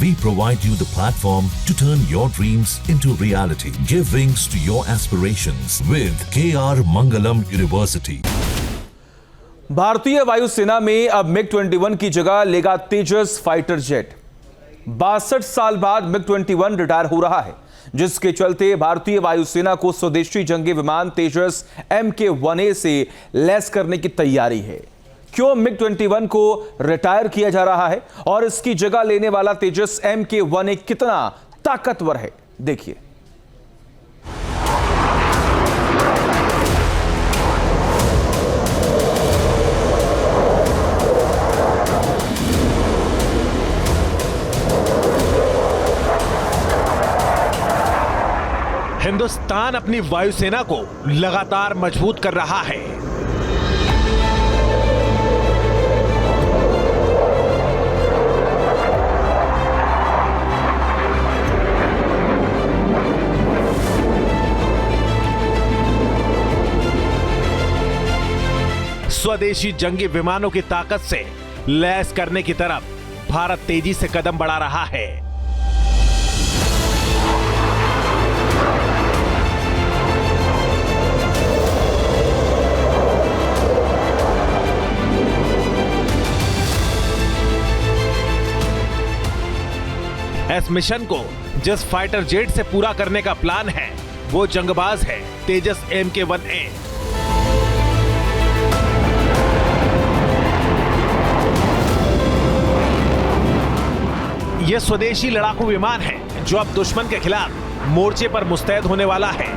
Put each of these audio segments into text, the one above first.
We provide you the platform to turn your dreams into reality. Give wings to your aspirations with KR Mangalam University. भारतीय वायुसेना में अब MiG-21 की जगह लेगा तेजस फाइटर जेट। 62 साल बाद MiG-21 रिटायर हो रहा है, जिसके चलते भारतीय वायुसेना को स्वदेशी जंगी विमान तेजस MK-1A से लैस करने की तैयारी है। क्यों MiG-21 को रिटायर किया जा रहा है और इसकी जगह लेने वाला तेजस MK-1A कितना ताकतवर है, देखिए। हिंदुस्तान अपनी वायुसेना को लगातार मजबूत कर रहा है। स्वदेशी जंगी विमानों की ताकत से लैस करने की तरफ भारत तेजी से कदम बढ़ा रहा है। इस मिशन को जिस फाइटर जेट से पूरा करने का प्लान है वो जंगबाज है तेजस MK-1A। यह स्वदेशी लड़ाकू विमान है जो अब दुश्मन के खिलाफ मोर्चे पर मुस्तैद होने वाला है।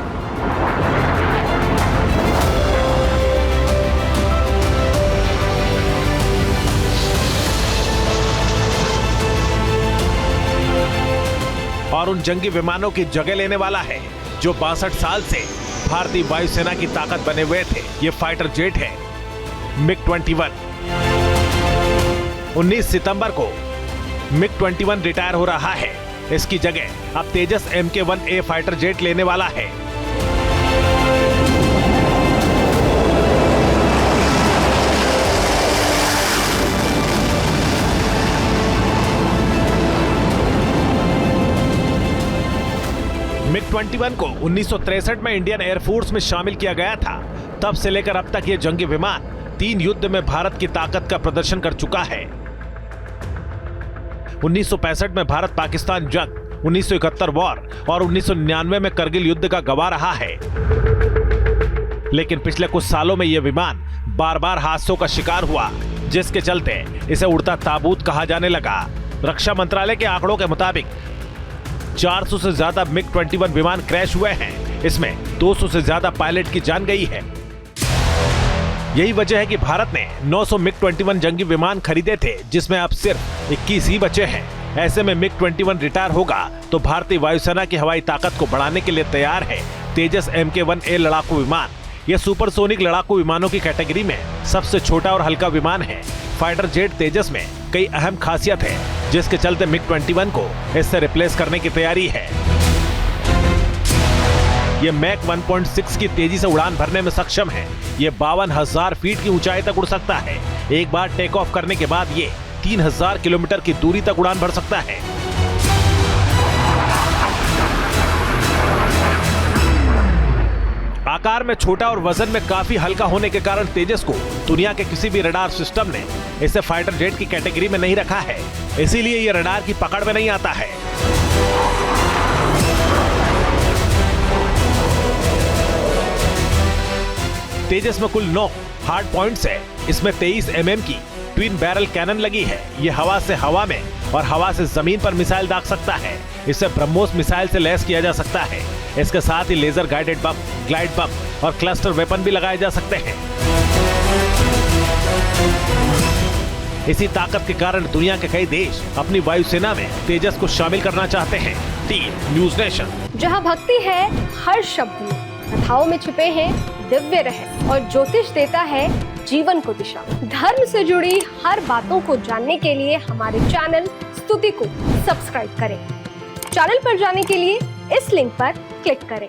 और उन जंगी विमानों की जगह लेने वाला है जो 62 साल से भारतीय वायुसेना की ताकत बने हुए थे। ये फाइटर जेट है MiG-21। 19 सितंबर को MiG-21 रिटायर हो रहा है। इसकी जगह अब तेजस MK-1A फाइटर जेट लेने वाला है। MiG-21 को 1963 में इंडियन एयरफोर्स में शामिल किया गया था। तब से लेकर अब तक ये जंगी विमान 3 युद्ध में भारत की ताकत का प्रदर्शन कर चुका है। 1965 में भारत पाकिस्तान जंग, 1971 वॉर और 1999 में करगिल युद्ध का गवाह रहा है। लेकिन पिछले कुछ सालों में यह विमान बार बार हादसों का शिकार हुआ, जिसके चलते इसे उड़ता ताबूत कहा जाने लगा। रक्षा मंत्रालय के आंकड़ों के मुताबिक 400 से ज्यादा MiG-21 विमान क्रैश हुए हैं। इसमें 200 से ज्यादा पायलट की जान गई है। यही वजह है कि भारत ने 900 MiG-21 जंगी विमान खरीदे थे, जिसमें अब सिर्फ 21 ही बचे हैं। ऐसे में MiG-21 रिटायर होगा तो भारतीय वायुसेना की हवाई ताकत को बढ़ाने के लिए तैयार है तेजस MK-1A लड़ाकू विमान। यह सुपरसोनिक लड़ाकू विमानों की कैटेगरी में सबसे छोटा और हल्का विमान है। फाइटर जेट तेजस में कई अहम खासियत है, जिसके चलते MiG-21 को इससे रिप्लेस करने की तैयारी है। यह मैक 1.6 की तेजी से उड़ान भरने में सक्षम है। यह 52,000 फीट की ऊंचाई तक उड़ सकता है। एक बार टेक ऑफ करने के बाद ये 3,000 किलोमीटर की दूरी तक उड़ान भर सकता है। आकार में छोटा और वजन में काफी हल्का होने के कारण तेजस को दुनिया के किसी भी रडार सिस्टम ने इसे फाइटर जेट की कैटेगरी में नहीं रखा है। इसीलिए यह रडार की पकड़ में नहीं आता है। तेजस में कुल 9 हार्ड पॉइंट्स है। इसमें 23 mm की ट्विन बैरल कैनन लगी है। यह हवा से हवा में और हवा से जमीन पर मिसाइल दाग सकता है। इसे ब्रह्मोस मिसाइल से लैस किया जा सकता है। इसके साथ ही laser guided bomb, glide bomb और क्लस्टर वेपन भी लगाए जा सकते हैं। इसी ताकत के कारण दुनिया के कई देश अपनी वायुसेना में तेजस को शामिल करना चाहते हैं। Team news nation. जहां भक्ति है हर शब्द में, कथाओं में छुपे हैं दिव्य रहस्य और ज्योतिष देता है जीवन को दिशा। धर्म से जुड़ी हर बातों को जानने के लिए हमारे चैनल स्तुति को सब्सक्राइब करें। चैनल पर जाने के लिए इस लिंक पर क्लिक करें।